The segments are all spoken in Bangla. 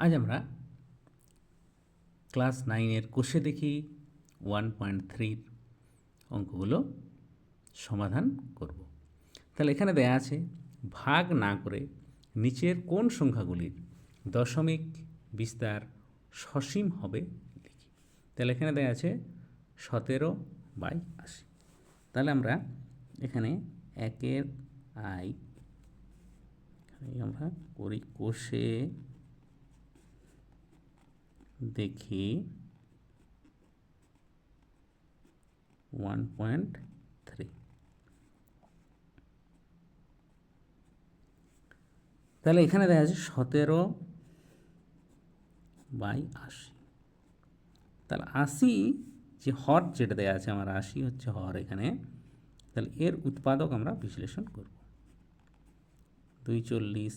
আজ আমরা ক্লাস 9-এর কোষে দেখি 1.3 অঙ্কগুলো সমাধান করব। তাহলে এখানে দেয়া আছে ভাগ না করে নিচের কোন সংখ্যাগুলির দশমিক বিস্তার সসীম হবে লিখি। তাহলে এখানে দেয়া আছে 17/80। তাহলে আমরা এখানে 1-এর আই আমরা করি কোষে দেখি 1.3। তাহলে এখানে দেখা যাচ্ছে 17/80। তাহলে 80 যে হর যেটা দেওয়া আছে আমার 80 হচ্ছে হর এখানে। তাহলে এর উৎপাদক আমরা বিশ্লেষণ করব। 2 40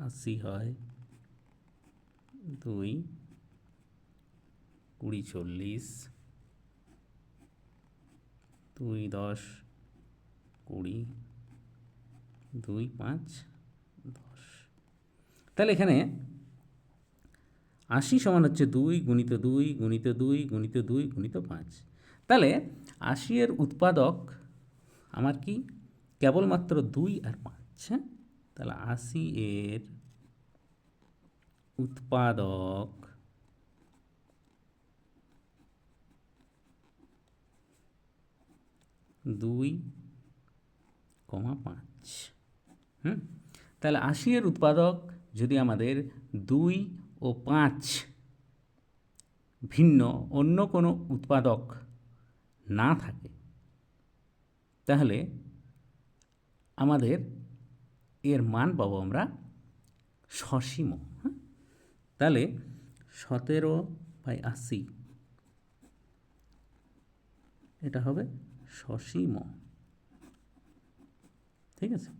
80 হয়, 2 20 40, 2 10 20, 2 5 10। তাহলে এখানে 80 সমান হচ্ছে 2 গুণিত 2 গুণিত 2 গুণিত 2 গুণিত 5। তাহলে 80 এর উৎপাদক আমার কি কেবলমাত্র 2 আর 5। হ্যাঁ, তাহলে 80 এর উৎপাদক 2,5। তাহলে 80 এর উৎপাদক যদি আমাদের 2 ও 5 ভিন্ন অন্য কোনো উৎপাদক না থাকে তাহলে আমাদের এর মান পাবো আমরা সসীম। হ্যাঁ, তাহলে 17/80 এটা হবে সসীম। ঠিক আছে,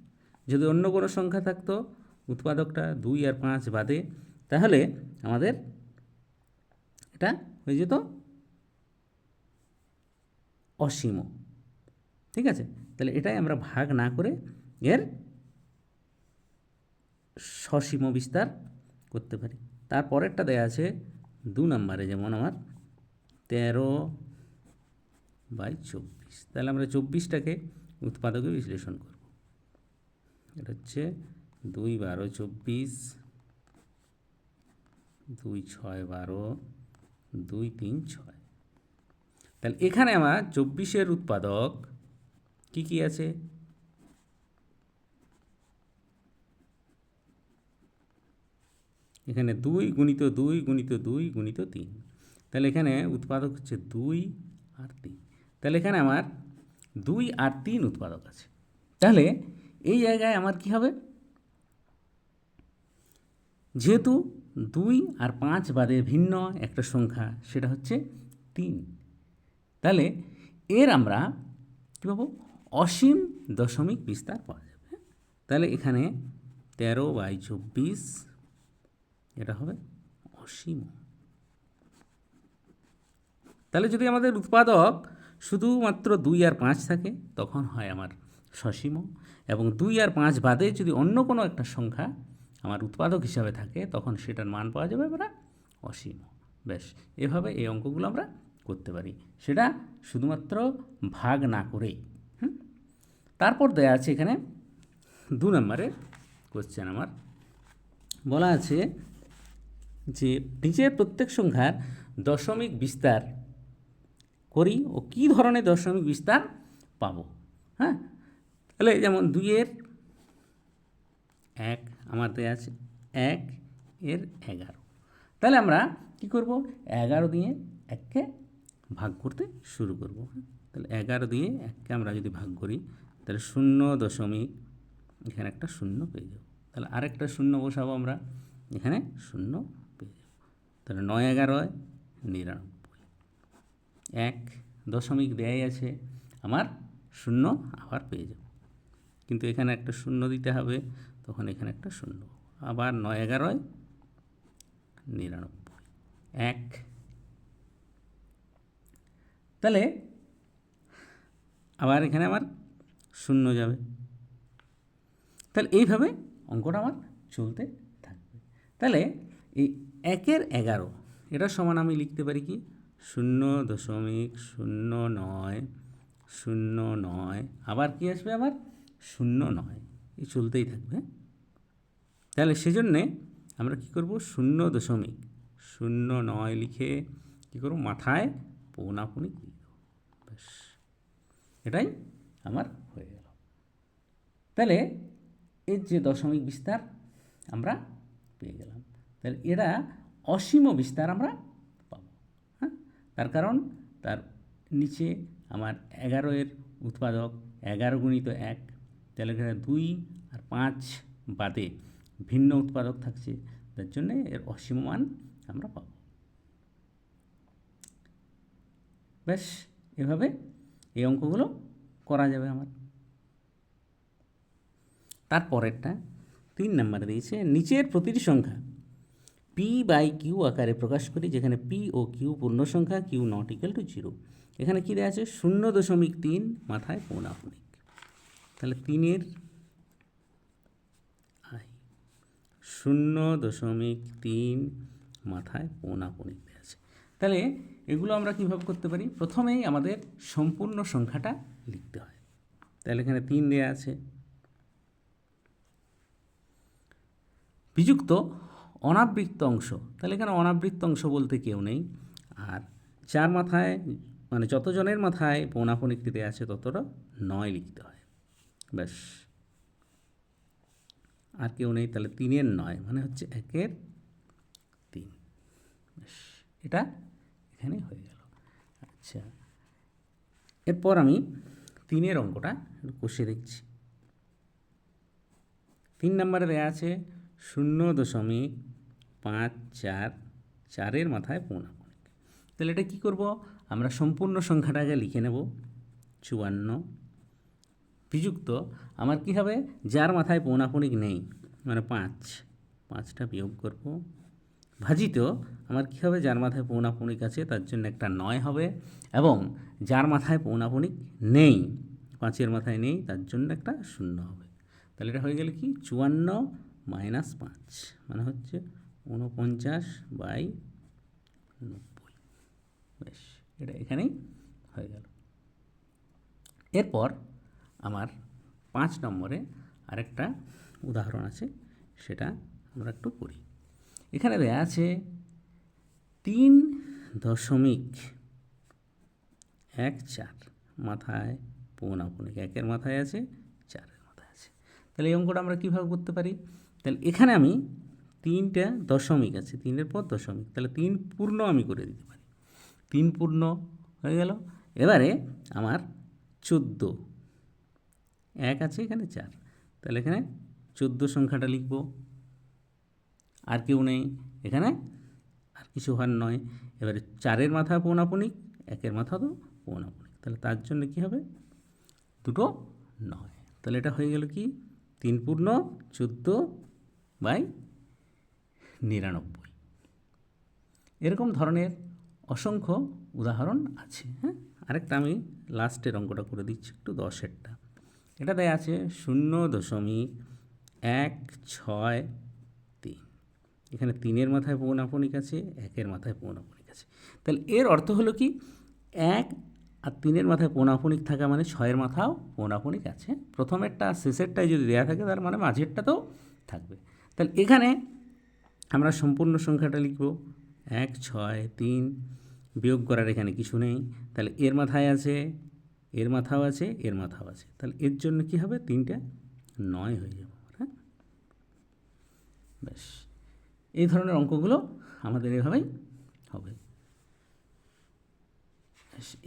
যদি অন্য কোনো সংখ্যা থাকতো উৎপাদকটা 2 আর 5 বাদে তাহলে আমাদের এটা হয়ে যেত অসীম। ঠিক আছে, তাহলে এটাই আমরা ভাগ না করে এর সসীম বিস্তার করতে পারি। তারপরেরটা দেয়া আছে 2 নম্বরে, যেমন আমার 13/24। তাহলে আমরা 24টাকে উৎপাদকে বিশ্লেষণ করব। এটা হচ্ছে 2 12 24, 2 6 12, 2 3 6। তাহলে এখানে আমার 24-এর উৎপাদক কি কি আছে? এখানে 2 গুণিত 2 গুণিত 2 গুণিত 3। তাহলে এখানে উৎপাদক হচ্ছে 2 আর 3। তাহলে এখানে আমার 2 আর 3 উৎপাদক আছে। তাহলে এই জায়গায় আমার কি হবে? যেহেতু 2 আর 5 বাদে ভিন্ন একটা সংখ্যা সেটা হচ্ছে 3, তাহলে এর আমরা কী পাবো? অসীম দশমিক বিস্তার পাওয়া যাবে। তাহলে এখানে 13/24 এটা হবে অসীম। তাহলে যদি আমাদের উৎপাদক শুধুমাত্র 2 আর 5 থাকে তখন হয় আমার সসীম, এবং 2 আর 5 বাদে যদি অন্য কোনো একটা সংখ্যা আমার উৎপাদক হিসাবে থাকে তখন সেটার মান পাওয়া যাবে আমরা অসীম। বেশ, এভাবে এই অঙ্কগুলো আমরা করতে পারি, সেটা শুধুমাত্র ভাগ না করেই। তারপর দেয়া আছে এখানে 2 নম্বরের কোশ্চেন আমার বলা আছে যে নিচের প্রত্যেক সংখ্যার দশমিক বিস্তার করি ও কী ধরনের দশমিক বিস্তার পাবো। হ্যাঁ, তাহলে যেমন 2-এর 1 আমার দেয়া আছে 1 এর 11। তাহলে আমরা কি করব? 11 দিয়ে 1কে ভাগ করতে শুরু করব। তাহলে 11 দিয়ে 1কে আমরা যদি ভাগ করি তাহলে 0 এখানে একটা 0 পেয়ে যাব। তাহলে আরেকটা 0 বসাবো আমরা, এখানে 0 পেয়ে যাব। তাহলে 9 11 99। 1 দশমিক দেয়াই আছে, আমার 0 আবার পেয়ে যাব, কিন্তু এখানে একটা 0 দিতে হবে, তখন এখানে একটা 0, আবার 9 11 99 1। তাহলে আবার এখানে আমার 0 যাবে। তাহলে এইভাবে অঙ্কটা আমার চলতে থাকবে। তাহলে এই 1/11 এটা সমান আমি লিখতে পারি কি 0.0909, আবার কি আসবে, আবার 0.9, এই চলতেই থাকবে। তাহলে সেজন্যে আমরা কি করব, 0.09 লিখে কি করব, মাথায় পৌনাপুনিক লিখব, ব্যাস এটাই আমার হয়ে গেল। তাহলে এর যে দশমিক বিস্তার আমরা পেয়ে গেলাম। তাহলে এরা অসীম বিস্তার আমরা পাবো। হ্যাঁ, তার কারণ তার নিচে আমার 11 উৎপাদক 11 গুণিত 1, তাহলে এখানে 2 আর 5 বাদে ভিন্ন উৎপাদক থাকছে, তার জন্যে এর অসীম মান আমরা পাব। ব্যাস এভাবে এই অঙ্কগুলো করা যাবে আমার। তারপরেরটা 3 নম্বরে দিয়েছে, নিচের প্রতিটি সংখ্যা p/q আকারে প্রকাশ করি, যেখানে p ও q পূর্ণ সংখ্যা, q নট ইকুয়াল টু 0। এখানে কী দেওয়া আছে, 0.3 মাথায় পৌনাপুনিক। তাহলে 3 0.3 মাথায় পৌনাপুনিক দেওয়া আছে। তাহলে এগুলো আমরা কীভাবে করতে পারি, প্রথমেই আমাদের সম্পূর্ণ সংখ্যাটা লিখতে হয়। তাহলে এখানে 3 দেওয়া আছে, বিযুক্ত অনাবৃত্ত অংশ। তাহলে এখানে অনাবৃত্ত অংশ বলতে কেউ নেই, আর যার মাথায় মানে যতজনের মাথায় পৌনাপুনিকটি দেওয়া আছে ততটা 9 লিখতে হয়, ব্যাস আর কেউ নেই। তাহলে 3/9 মানে হচ্ছে 1/3, ব্যাস এটা এখানে হয়ে গেল। আচ্ছা, এরপর আমি 3 অঙ্কটা একটু কষে দেখছি। 3 নম্বরে দেওয়া আছে 0.544 মাথায় পৌনাপুনিক। তাহলে এটা কী করব, আমরা সম্পূর্ণ সংখ্যাটাকে লিখে নেব 54, বিযুক্ত আমার কী হবে, যার মাথায় পৌনাপুনিক নেই মানে 5টা বিয়োগ করব, ভাজিত আমার কী হবে, যার মাথায় পৌনাপুনিক আছে তার জন্য একটা 9 হবে, এবং যার মাথায় পৌনাপুনিক নেই, 5-এর মাথায় নেই, তার জন্য একটা 0 হবে। তাহলে এটা হয়ে গেলে কি 54 - 5 মানে হচ্ছে 49/90, বেশ এটা এখানেই হয়ে গেল। এরপর আমার 5 নম্বরে আরেকটা উদাহরণ আছে, সেটা আমরা একটু করি। এখানে দেয়া আছে 3.14 মাথায় পৌনাপুনিক, 1-এর মাথায় আছে, 4-এর মাথায় আছে। তাহলে এই অঙ্কটা আমরা কীভাবে করতে পারি, তাহলে এখানে আমি 3টা দশমিক আছে, 3-এর পর দশমিক, তাহলে 3 পূর্ণ আমি করে দিতে পারি, 3 পূর্ণ হয়ে গেল। এবারে আমার 14, 1 আছে এখানে 4, তাহলে এখানে 14 সংখ্যাটা লিখব, আর কেউ নেই এখানে, আর কিছু হওয়ার নয়। এবারে 4-এর মাথা পৌনাপুনিক, 1-এর মাথা তো পৌনাপুনিক, তাহলে তার জন্য কি হবে, দুটো 9। তাহলে এটা হয়ে গেল কি 3 পূর্ণ 14/99। এরকম ধরনের অসংখ্য উদাহরণ আছে। হ্যাঁ, আরেকটা আমি লাস্টের অঙ্কটা করে দিচ্ছি, একটু 10-এরটা। এটা দেয়া আছে 0.163, এখানে 3-এর মাথায় পৌনাপুনিক আছে, 1-এর মাথায় পৌনাপুনিক আছে। তাহলে এর অর্থ হলো কি, 1 আর 3-এর মাথায় পৌনাপুনিক থাকা মানে 6-এর মাথাও পৌনাপুনিক আছে। প্রথমেরটা শেষেরটাই যদি দেওয়া থাকে তার মানে মাঝেরটাতেও থাকবে। তাহলে এখানে আমরা সম্পূর্ণ সংখ্যাটা লিখব 1, 6, 3, বিয়োগ করার এখানে কিছু নেই, তাহলে এর মাথায় আছে, এর মাথাও আছে, এর মাথাও আছে, তাহলে এর জন্য কি হবে, 3টা 9 হয়ে যাবে। হ্যাঁ, ব্যাস এই ধরনের অঙ্কগুলো আমাদের এভাবেই হবে।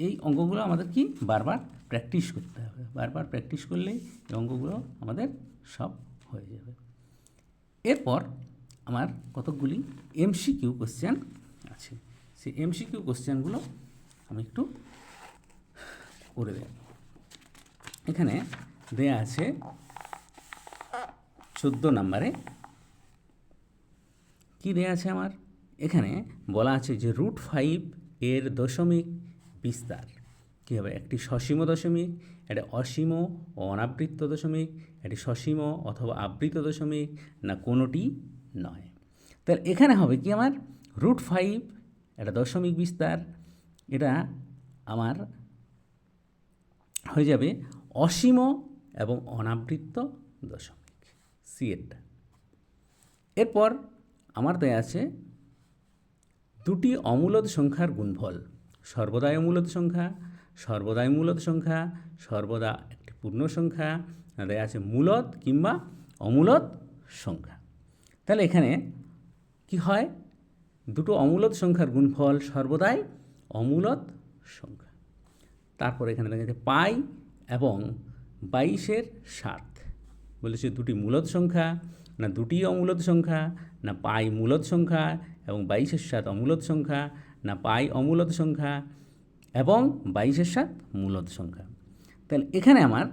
এই অঙ্কগুলো আমাদের কি বারবার প্র্যাকটিস করতে হবে, বারবার প্র্যাকটিস করলেই এই অঙ্কগুলো আমাদের সব হয়ে যাবে। এরপর আমার কতকগুলি এমসিকিউ কোশ্চেন আছে, সেই এমসিকিউ কোশ্চেনগুলো আমি একটু করে দেব। এখানে দেয়া আছে 14 নম্বরে কি দেয়া আছে আমার, এখানে বলা আছে যে √5 এর দশমিক বিস্তার কী হবে, একটি সসীম দশমিক, একটা অসীম ও অনাবৃত্ত দশমিক, একটি সসীম অথবা আবৃত দশমিক, না কোনোটি নয়। তাহলে এখানে হবে কি আমার √5, এটা দশমিক বিস্তার, এটা আমার হয়ে যাবে অসীম এবং অনাবৃত্ত দশমিক, সি এরটা। এরপর আমার দেয়া আছে দুটি অমূলদ সংখ্যার গুণফল, সর্বদাই অমূলদ সংখ্যা, সর্বদাই মূলদ সংখ্যা, সর্বদা একটি পূর্ণ সংখ্যা, দেয়া আছে মূলদ কিংবা অমূলদ সংখ্যা। তাহলে এখানে কি হয়, দুটো অমূলদ সংখ্যার গুণফল সর্বদাই অমূলদ সংখ্যা। তারপর এখানে দেখা যাচ্ছে পাই এবং 22/7, বলেছে দুটি মূলদ সংখ্যা না দুটি অমূলদ সংখ্যা, না পাই মূলদ সংখ্যা এবং 22/7 অমূলদ সংখ্যা, না পাই অমূলদ সংখ্যা এবং 22/7 মূলদ সংখ্যা। তাহলে এখানে আমার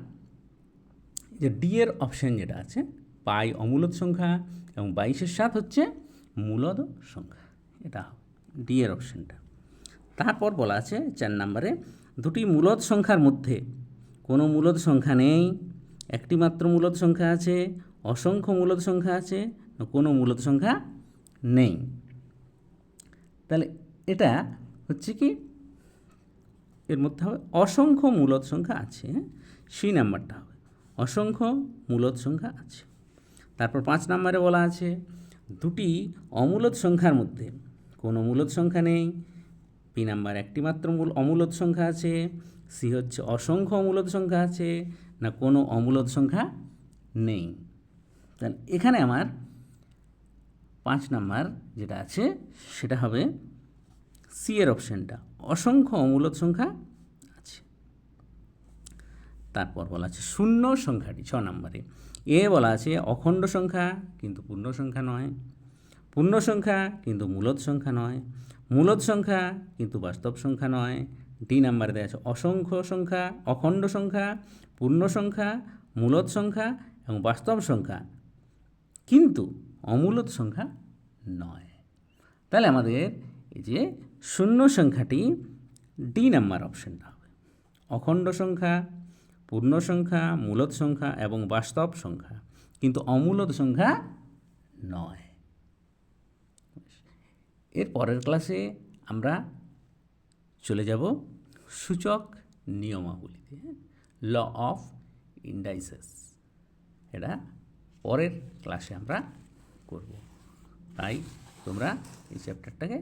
যে ডি এর অপশান যেটা আছে, পাই অমূলদ সংখ্যা এবং 22/7 হচ্ছে মূলদ সংখ্যা, এটা ডি এর অপশানটা। তারপর বলা আছে 4 নম্বরে, দুটি মূলদ সংখ্যার মধ্যে কোনো মূলদ সংখ্যা নেই, একটি মাত্র মূলদ সংখ্যা আছে, অসংখ্য মূলদ সংখ্যা আছে, কোনো মূলদ সংখ্যা নেই। তাহলে এটা হচ্ছে কি, এর মধ্যে হবে অসংখ্য মূলদ সংখ্যা আছে, সেই নাম্বারটা হবে অসংখ্য মূলদ সংখ্যা আছে। তারপর 5 নম্বরে বলা আছে দুটি অমূলদ সংখ্যার মধ্যে কোনো মূলদ সংখ্যা নেই, বি নাম্বার একটি মাত্র অমূলদ সংখ্যা আছে, সি হচ্ছে অসংখ্য অমূলদ সংখ্যা আছে, না কোনো অমূলদ সংখ্যা নেই। তাহলে এখানে আমার 5 নাম্বার যেটা আছে সেটা হবে সি এর অপশানটা, অসংখ্য অমূলদ সংখ্যা আছে। তারপর বলা আছে শূন্য সংখ্যাটি 6 নম্বরে, এ বলা আছে অখণ্ড সংখ্যা কিন্তু পূর্ণ সংখ্যা নয়, পূর্ণ সংখ্যা কিন্তু মূলদ সংখ্যা নয়, মূলদ সংখ্যা কিন্তু বাস্তব সংখ্যা নয়। ডি নাম্বারে দেওয়া আছে অসংখ্য সংখ্যা, অখণ্ড সংখ্যা, পূর্ণ সংখ্যা, মূলদ সংখ্যা এবং বাস্তব সংখ্যা কিন্তু অমূলদ সংখ্যা নয়। তাহলে আমাদের এই যে শূন্য সংখ্যাটি ডি নাম্বার অপশানটা হবে, অখণ্ড সংখ্যা, পূর্ণ সংখ্যা, মূলদ সংখ্যা এবং বাস্তব সংখ্যা কিন্তু অমূলদ সংখ্যা নয়। এর পরের ক্লাসে আমরা চলে যাব সূচক নিয়মাবলীতে, ল অফ ইন্ডাইসেস, এটা পরের ক্লাসে আমরা করব। তাই তোমরা এই চ্যাপ্টারটাকে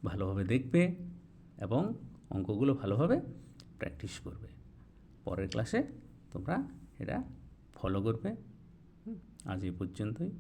ভালোভাবে দেখবে এবং অঙ্কগুলো ভালোভাবে প্র্যাকটিস করবে। পরের ক্লাসে তোমরা এটা ফলো করবে। আজ এই পর্যন্তই।